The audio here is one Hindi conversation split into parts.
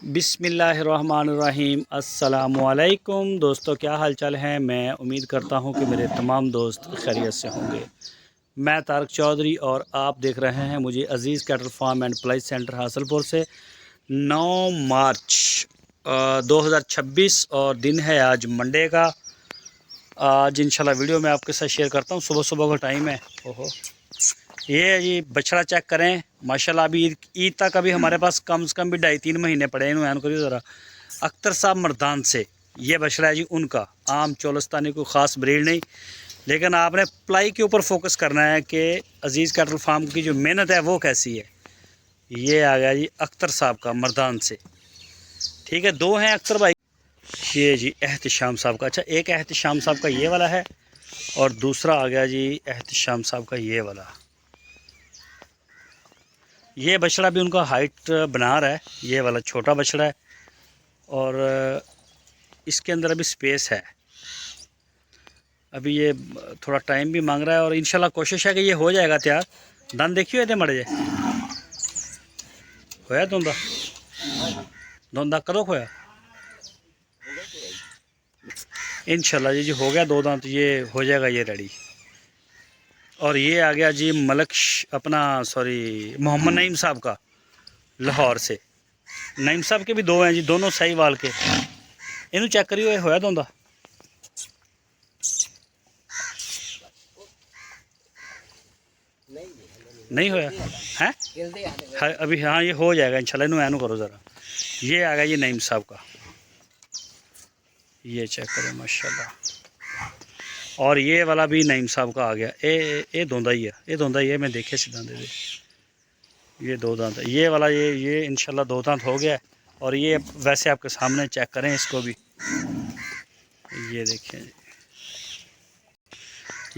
बिस्मिल्लाहिर्रहमानिर्रहीम अस्सलामुअलैकुम दोस्तों, क्या हाल चाल है। मैं उम्मीद करता हूँ कि मेरे तमाम दोस्त खैरियत से होंगे। मैं तारक चौधरी और आप देख रहे हैं मुझे Aziz cattle farm and ply centre Hasalpur से। 9 मार्च 2026 और दिन है आज मंडे का। आज इंशाल्लाह वीडियो में आपके साथ शेयर करता हूँ। सुबह सुबह का टाइम है। ओहो, ये है जी बछड़ा, चेक करें माशाल्लाह। अभी ईद तक अभी हमारे पास कम से कम भी 2.5-3 महीने पड़े हैं। इन्होंने करिए ज़रा अख्तर साहब मर्दान से ये बछड़ा है जी उनका। आम चोलस्तानी कोई ख़ास ब्रीड नहीं, लेकिन आपने प्लाई के ऊपर फोकस करना है कि अज़ीज़ कैटल फार्म की जो मेहनत है वो कैसी है। ये आ गया जी अख्तर साहब का मर्दान से। ठीक है, दो हैं अख्तर भाई। ये जी एहतिशाम साहब का। अच्छा, एक एहतिशाम साहब का ये वाला है और दूसरा आ गया जी एहतिशाम साहब का ये वाला। ये बछड़ा भी उनका हाइट बना रहा है। ये वाला छोटा बछड़ा है और इसके अंदर अभी स्पेस है। अभी ये थोड़ा टाइम भी मांग रहा है और इंशाल्लाह कोशिश है कि ये हो जाएगा तैयार। दंद देखियो ये मड़े जे होया धोंदा धोंदा कदों होया। इंशाल्लाह जी हो गया 2 दांत, ये हो जाएगा ये रेडी। और ये आ गया जी मलक अपना सॉरी मोहम्मद नईम साहब का, लाहौर से। नईम साहब के भी 2 हैं जी, दोनों सही वाल के। इनू चेक करियो, ये होया धोंदा नहीं होया है अभी। हाँ, ये हो जाएगा इंशाल्लाह। इनू ऐनू करो ज़रा। ये आ गया जी नईम साहब का, ये चेक करें माशाल्लाह। और ये वाला भी नईम साहब का आ गया। ये धोंदा ही है, ये धोंदा ही है। मैं देखे सी दांत, ये 2 दांत है ये वाला। ये इंशाल्लाह 2 दांत हो गया है। और ये वैसे आपके सामने चेक करें इसको भी। ये देखें,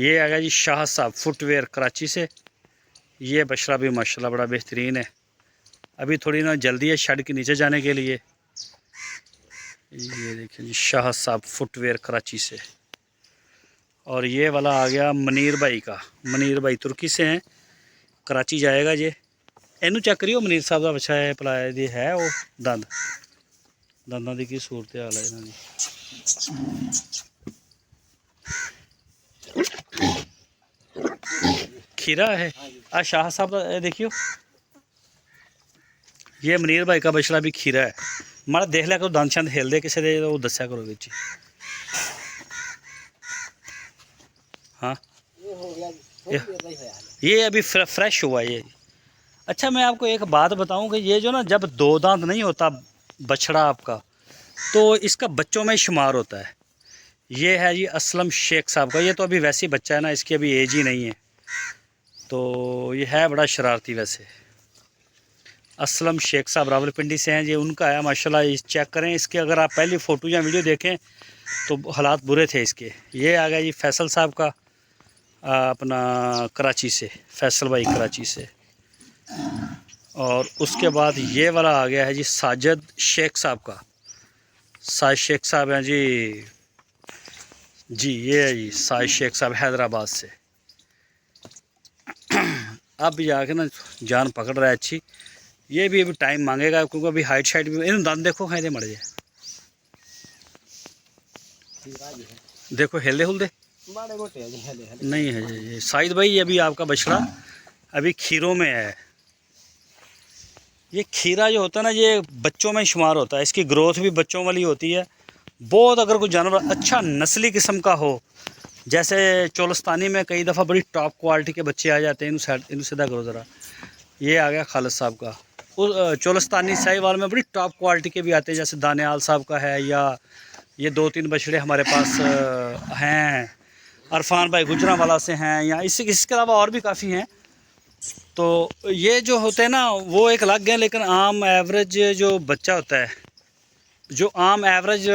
ये आ गया जी शाह साहब फुटवेयर कराची से। ये बछड़ा भी माशाल्लाह बड़ा बेहतरीन है। अभी थोड़ी ना जल्दी है शेड के नीचे जाने के लिए। ये देखें जी शाह साहब फुटवेयर कराची से। और ये वाला आ गया मनीर भाई का। मनीर भाई तुर्की से हैं, कराची जाएगा जे। इनू चेक करियो मनीर साहब का बच्चा है भला दी है वो दंद दंदा की सूरत हाल है इन्हों खीरा है। आ शाह साहब का देखियो, ये मनीर भाई का बछड़ा भी खीरा है। माड़ा देख लिया करो, दंद शंद हिलते किसी दे वो दस्या करो बिच। हाँ, ये अभी फ्रेश हुआ ये। अच्छा, मैं आपको एक बात बताऊं कि ये जो ना जब 2 दांत नहीं होता बछड़ा आपका, तो इसका बच्चों में शुमार होता है। ये है जी असलम शेख साहब का। ये तो अभी वैसे ही बच्चा है ना, इसकी अभी एज ही नहीं है, तो ये है बड़ा शरारती। वैसे असलम शेख साहब रावलपिंडी से हैं जी, उनका है माशाल्लाह। चेक करें इसके, अगर आप पहली फ़ोटो या वीडियो देखें तो हालात बुरे थे इसके। ये आ गया जी फैसल साहब का, अपना कराची से, फैसल भाई कराची से। और उसके बाद ये वाला आ गया है जी साजिद शेख साहब का। साजिद शेख साहब हैं जी, ये है जी साजिद शेख साहब हैदराबाद से। अब जाके ना जान पकड़ रहा है अच्छी। ये भी अभी टाइम मांगेगा क्योंकि अभी हाइट शाइट भी। इन दंद देखो खाए मर जाए, देखो हेलदे हुलदे नहीं है जी। साहिद भाई अभी आपका बछड़ा अभी खीरों में है। ये खीरा जो होता है ना, ये बच्चों में शुमार होता है। इसकी ग्रोथ भी बच्चों वाली होती है बहुत। अगर कोई जानवर अच्छा नस्ली किस्म का हो, जैसे चोलस्तानी में कई दफ़ा बड़ी टॉप क्वालिटी के बच्चे आ जाते हैं। इन्हें सीधा करो ज़रा। ये आ गया खालिद साहब का। उस चोलस्तानी साहिवाल में बड़ी टॉप क्वालिटी के भी आते हैं, जैसे दानियाल साहब का है, या ये 2-3 बछड़े हमारे पास हैं। अरफान भाई गुजरांवाला से हैं, या इसके अलावा और भी काफ़ी हैं। तो ये जो होते हैं ना वो एक अलग है, लेकिन आम एवरेज जो बच्चा होता है, जो आम एवरेज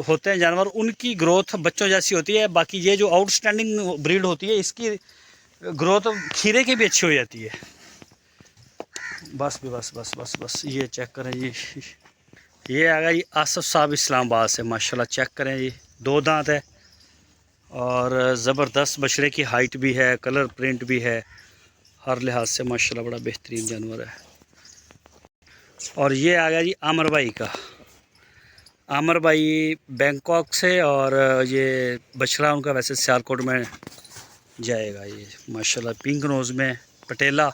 होते हैं जानवर, उनकी ग्रोथ बच्चों जैसी होती है। बाकी ये जो आउटस्टैंडिंग ब्रीड होती है, इसकी ग्रोथ खीरे की भी अच्छी हो जाती है। बस भी बस बस बस बस ये चेक करें जी। ये आ गया जी आसफ साहब इस्लामाबाद से। माशाल्लाह चेक करें जी, 2 दांत है और ज़बरदस्त बछड़े की हाइट भी है, कलर प्रिंट भी है, हर लिहाज से माशाल्लाह बड़ा बेहतरीन जानवर है। और ये आ गया जी आमर भाई का। आमर भाई बैंकॉक से, और ये बछड़ा उनका वैसे सियालकोट में जाएगा। ये माशाल्लाह पिंक नोज़ में पटेला।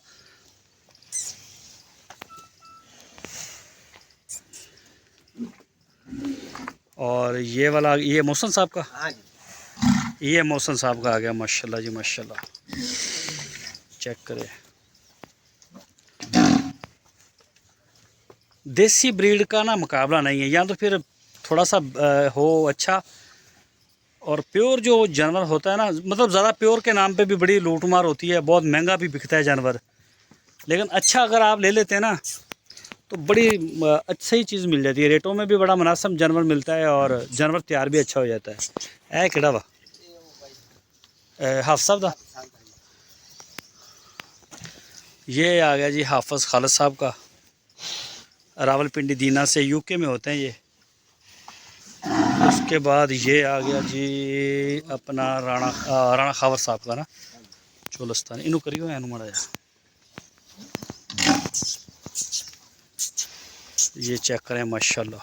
और ये वाला ये मोहसन साहब का। हाँ जी, ये मोहसन साहब का आ गया माशाल्लाह जी माशाल्लाह। चेक करें, देसी ब्रीड का ना मुकाबला नहीं है, या तो फिर थोड़ा सा हो अच्छा। और प्योर जो जानवर होता है ना, मतलब ज़्यादा प्योर के नाम पे भी बड़ी लूटमार होती है, बहुत महंगा भी बिकता है जानवर। लेकिन अच्छा अगर आप ले लेते हैं ना तो बड़ी अच्छी चीज़ मिल जाती है, रेटों में भी बड़ा मुनासिब जानवर मिलता है, और जानवर तैयार भी अच्छा हो जाता है। ए केड़ा वा हाफ़ साहब दा। ये आ गया जी हाफिज़ खालिद साहब का, रावलपिंडी दीना से, यूके में होते हैं ये। उसके बाद ये आ गया जी अपना राणा खावर साहब का ना, चोलस्तानी। इनू करियो एनू माड़ा जा, ये चेक करें माशाल्लाह।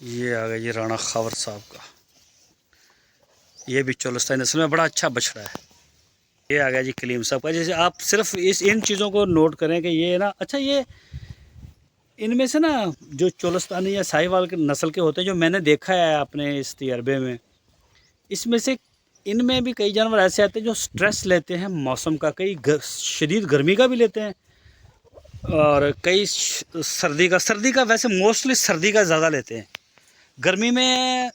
ये आ गया जी राणा खावर साहब का, ये भी चोलस्तानी नस्ल में बड़ा अच्छा बछड़ा है। ये आ गया जी कलीम साहब का। जैसे आप सिर्फ इन चीज़ों को नोट करें कि ये ना अच्छा, ये इनमें से ना जो चोलस्तानी या साहिवाल के नस्ल के होते हैं, जो मैंने देखा है अपने इस तजर्बे में, इसमें से इनमें भी कई जानवर ऐसे आते हैं जो स्ट्रेस लेते हैं मौसम का, कई शदीद गर्मी का भी लेते हैं, और कई सर्दी का वैसे मोस्टली सर्दी का ज़्यादा लेते हैं। गर्मी में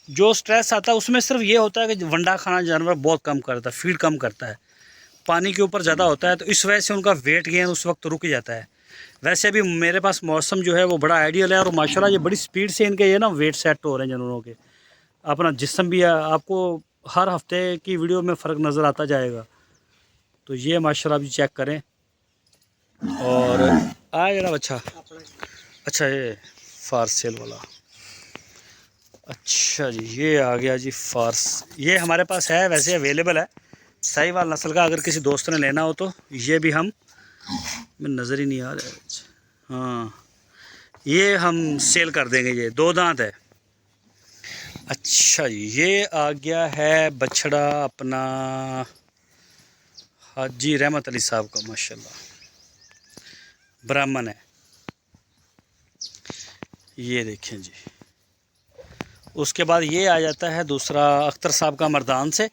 जो स्ट्रेस आता है उसमें सिर्फ ये होता है कि वंडा खाना जानवर बहुत कम करता है, फीड कम करता है, पानी के ऊपर ज़्यादा होता है, तो इस वजह से उनका वेट गेन उस वक्त रुक जाता है। वैसे भी मेरे पास मौसम जो है वो बड़ा आइडियल है, और माशाल्लाह ये बड़ी स्पीड से इनके ये ना वेट सेट हो रहे हैं जानवरों के। अपना जिस्म भी है, आपको हर हफ्ते की वीडियो में फ़र्क नज़र आता जाएगा। तो ये माशाल्लाह भी चेक करें। और आ जरा अच्छा अच्छा, ये फार सेल वाला। अच्छा जी, ये आ गया जी फार्स। ये हमारे पास है, वैसे अवेलेबल है साहिवाल नस्ल का। अगर किसी दोस्त ने लेना हो तो ये भी हम, मैं नज़र ही नहीं आ रहा है, हाँ ये हम सेल कर देंगे। ये 2 दांत है। अच्छा जी, ये आ गया है बछड़ा अपना हाजी रहमत अली साहब का, माशाल्लाह ब्राह्मण है। ये देखें जी। उसके बाद ये आ जाता है दूसरा अख्तर साहब का मर्दान से।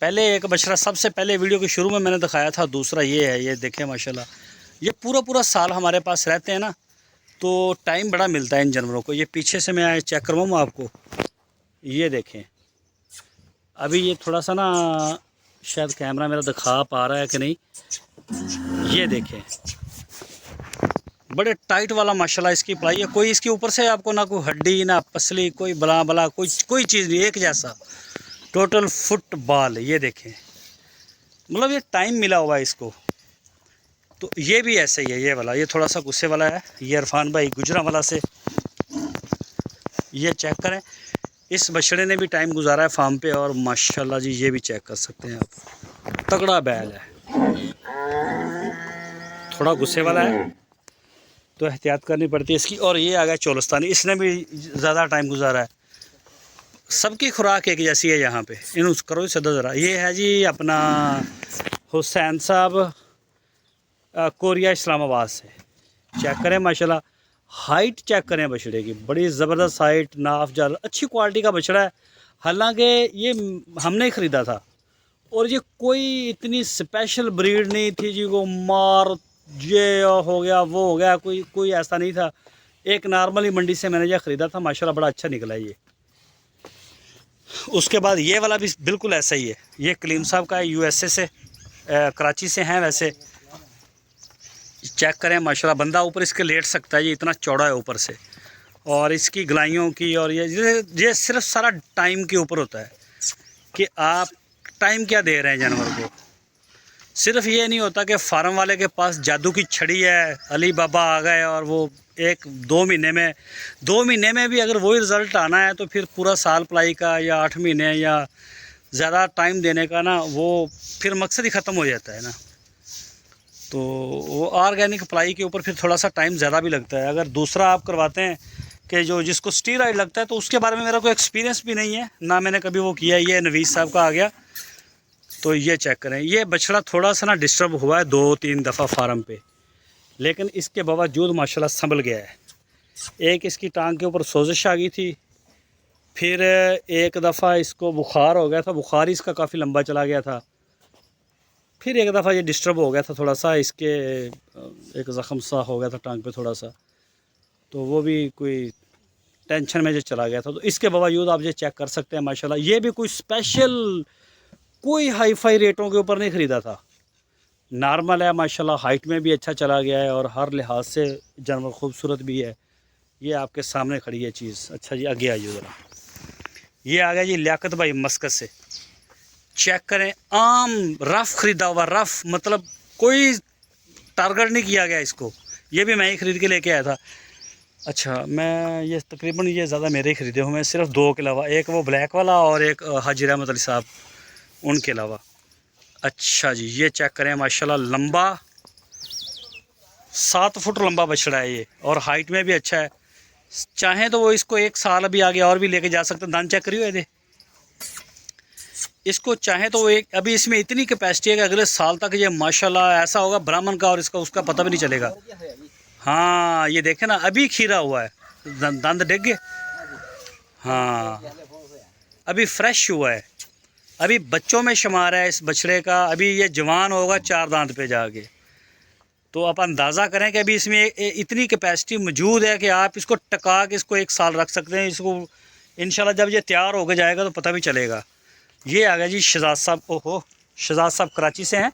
पहले एक बछड़ा सबसे पहले वीडियो के शुरू में मैंने दिखाया था, दूसरा ये है। ये देखें माशाल्लाह, ये पूरा साल हमारे पास रहते हैं ना, तो टाइम बड़ा मिलता है इन जानवरों को। ये पीछे से मैं चेक करवाऊँ आपको, ये देखें। अभी ये थोड़ा सा ना शायद कैमरा मेरा दिखा पा रहा है कि नहीं, ये देखें बड़े टाइट वाला माशाल्लाह इसकी पलाई है। कोई इसके ऊपर से आपको ना कोई हड्डी ना पसली, कोई बला कोई चीज़ नहीं, एक जैसा टोटल फुटबॉल। ये देखें, मतलब ये टाइम मिला हुआ है इसको। तो ये भी ऐसे ही है, ये वाला ये थोड़ा सा गुस्से वाला है। ये इरफान भाई गुजरांवाला से, ये चेक करें। इस बछड़े ने भी टाइम गुजारा है फार्म पे, और माशाल्लाह जी ये भी चेक कर सकते हैं आप, तगड़ा बैल है। थोड़ा गुस्से वाला है तो एहतियात करनी पड़ती है इसकी। और ये आ गया चोलस्तानी, इसने भी ज़्यादा टाइम गुजारा है। सबकी खुराक एक जैसी है यहाँ पे। इन करो सदा ज़रा। ये है जी अपना हुसैन साहब कोरिया इस्लामाबाद से। चेक करें माशाल्लाह, हाइट चेक करें बछड़े की, बड़ी ज़बरदस्त हाइट, नाफ जाल, अच्छी क्वालिटी का बछड़ा है। हालांकि ये हमने ही ख़रीदा था, और ये कोई इतनी स्पेशल ब्रीड नहीं थी जी को मार ये हो गया वो हो गया, कोई ऐसा नहीं था। एक नॉर्मली मंडी से मैंने ये ख़रीदा था, माशाल्लाह बड़ा अच्छा निकला ये। उसके बाद ये वाला भी बिल्कुल ऐसा ही है। ये कलीम साहब का है, यूएसए से, कराची से हैं वैसे। चेक करें माशाल्लाह, बंदा ऊपर इसके लेट सकता है, ये इतना चौड़ा है ऊपर से। और इसकी गलाइयों की, और ये सिर्फ सारा टाइम के ऊपर होता है कि आप टाइम क्या दे रहे हैं जानवर को। सिर्फ ये नहीं होता कि फार्म वाले के पास जादू की छड़ी है, अली बाबा आ गए और वो 1-2 महीने में भी अगर वही रिज़ल्ट आना है, तो फिर पूरा साल पलाई का या 8 महीने या ज़्यादा टाइम देने का ना, वो फिर मकसद ही ख़त्म हो जाता है ना। तो वो ऑर्गेनिक अप्लाई के ऊपर फिर थोड़ा सा टाइम ज़्यादा भी लगता है। अगर दूसरा आप करवाते हैं कि जो जिसको स्टीरॉइड लगता है, तो उसके बारे में मेरा कोई एक्सपीरियंस भी नहीं है, ना मैंने कभी वो किया। ये नवीस साहब का आ गया। तो ये चेक करें, ये बछड़ा थोड़ा सा ना डिस्टर्ब हुआ है 2-3 दफ़ा फार्म पे, लेकिन इसके बावजूद माशाल्लाह संभल गया है। एक इसकी टांग के ऊपर सोजिश आ गई थी, फिर एक दफ़ा इसको बुखार हो गया था, बुखार इसका काफ़ी लंबा चला गया था। फिर एक दफ़ा ये डिस्टर्ब हो गया था थोड़ा सा, इसके एक ज़ख़म सा हो गया था टांग पे थोड़ा सा, तो वो भी कोई टेंशन में जो चला गया था। तो इसके बावजूद आप ये चेक कर सकते हैं माशाल्लाह, ये भी कोई स्पेशल कोई हाई फाई रेटों के ऊपर नहीं ख़रीदा था, नॉर्मल है माशाल्लाह। हाइट में भी अच्छा चला गया है और हर लिहाज से जानवर खूबसूरत भी है। ये आपके सामने खड़ी है चीज़। अच्छा जी, आगे आइए ज़रा। ये आ गया जी लियाकत भाई मस्कत से। चेक करें, आम रफ़ ख़रीदा हुआ, रफ़ मतलब कोई टारगेट नहीं किया गया इसको। ये भी मैं ही ख़रीद के लेके आया था। अच्छा, मैं ये तकरीबन ये ज़्यादा मेरे ही ख़रीदे हुए हैं, सिर्फ 2 के अलावा, एक वो ब्लैक वाला और एक हाजी रहमत अली साहब, उनके अलावा। अच्छा जी, ये चेक करें माशाल्लाह, लंबा 7 फुट लंबा बछड़ा है ये, और हाइट में भी अच्छा है। चाहें तो वो इसको 1 साल अभी आगे और भी लेके जा सकते हैं। दान चेक करियो ये, इसको चाहें तो वो एक, अभी इसमें इतनी कैपेसिटी है कि अगले साल तक ये माशाल्लाह ऐसा होगा ब्राह्मण का, और इसका उसका पता भी नहीं चलेगा। हाँ, ये देखें ना, अभी खीरा हुआ है, दंद डिग गए। हाँ, अभी फ्रेश हुआ है, अभी बच्चों में शुमार है इस बछड़े का। अभी ये जवान होगा 4 दांत पे जाके। तो आप अंदाज़ा करें कि अभी इसमें इतनी कैपेसिटी मौजूद है कि आप इसको टका के इसको 1 साल रख सकते हैं। इसको इंशाल्लाह जब ये तैयार होकर जाएगा तो पता भी चलेगा। ये आ गया जी शहजाद साहब। ओहो, शहजाद साहब कराची से हैं।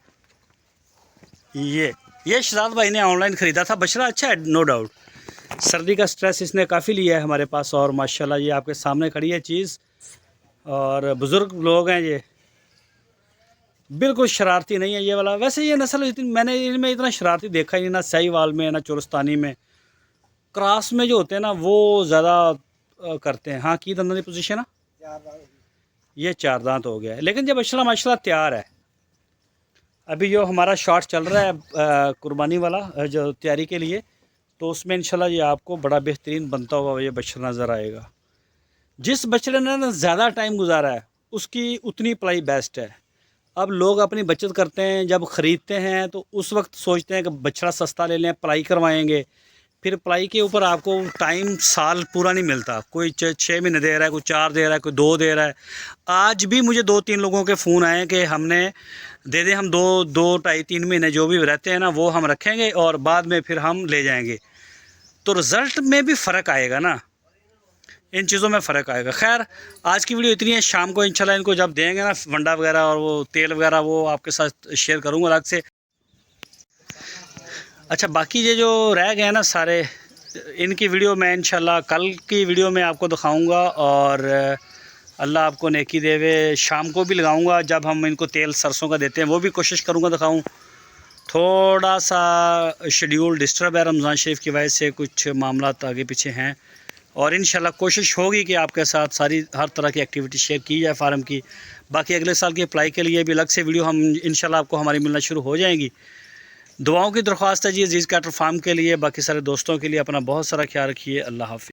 ये शहजाद भाई ने ऑनलाइन ख़रीदा था, बछड़ा अच्छा है नो डाउट। सर्दी का स्ट्रेस इसने काफ़ी लिया है हमारे पास, और माशाल्लाह ये आपके सामने खड़ी है चीज़। और बुज़ुर्ग लोग हैं ये, बिल्कुल शरारती नहीं है ये वाला। वैसे ये नस्ल इतनी, मैंने इनमें इतना शरारती देखा ही नहीं, ना साहिवाल में ना चोरस्तानी में। क्रॉस में जो होते हैं ना वो ज़्यादा करते हैं। हाँ, की दंदां की पोजीशन है, ये 4 दांत हो गया है, लेकिन जब बछड़ा माशाल्लाह तैयार है। अभी जो हमारा शॉट चल रहा है कुर्बानी वाला जो तैयारी के लिए, तो उसमें इंशाल्लाह ये आपको बड़ा बेहतरीन बनता हुआ ये बछड़ा नज़र आएगा। जिस बछड़े ने ना ज़्यादा टाइम गुजारा है उसकी उतनी पलाई बेस्ट है। अब लोग अपनी बचत करते हैं, जब ख़रीदते हैं तो उस वक्त सोचते हैं कि बछड़ा सस्ता ले लें, पलाई करवाएंगे। फिर पलाई के ऊपर आपको टाइम साल पूरा नहीं मिलता। कोई 6 महीने दे रहा है, कोई 4 दे रहा है, कोई 2 दे रहा है। आज भी मुझे 2-3 लोगों के फ़ोन आए कि हमने दे दें, हम 2 2-2.5-3 महीने जो भी रहते हैं ना वो हम रखेंगे और बाद में फिर हम ले जाएंगे। तो रिज़ल्ट में भी फ़र्क आएगा ना, इन चीज़ों में फ़र्क आएगा। खैर, आज की वीडियो इतनी है। शाम को इंशाल्लाह इनको जब देंगे ना वंडा वगैरह और वो तेल वगैरह, वो आपके साथ शेयर करूँगा अलग से। अच्छा, बाकी ये जो रह गए हैं ना सारे, इनकी वीडियो मैं इंशाल्लाह कल की वीडियो में आपको दिखाऊंगा, और अल्लाह आपको नेकी देवे। शाम को भी लगाऊंगा जब हम इनको तेल सरसों का देते हैं, वो भी कोशिश करूँगा दिखाऊँ। थोड़ा सा शेड्यूल डिस्टर्ब है रमज़ान शरीफ की वजह से, कुछ मामला आगे पीछे हैं, और इंशाल्लाह कोशिश होगी कि आपके साथ सारी हर तरह की एक्टिविटी शेयर की जाए फार्म की। बाकी अगले साल की अप्लाई के लिए भी अलग से वीडियो हम इंशाल्लाह आपको हमारी मिलना शुरू हो जाएंगी। दुआओं की दरख्वास्त है जी अजीज़ कैटल फार्म के लिए, बाकी सारे दोस्तों के लिए। अपना बहुत सारा ख्याल रखिए। अल्लाह हाफ़िज़।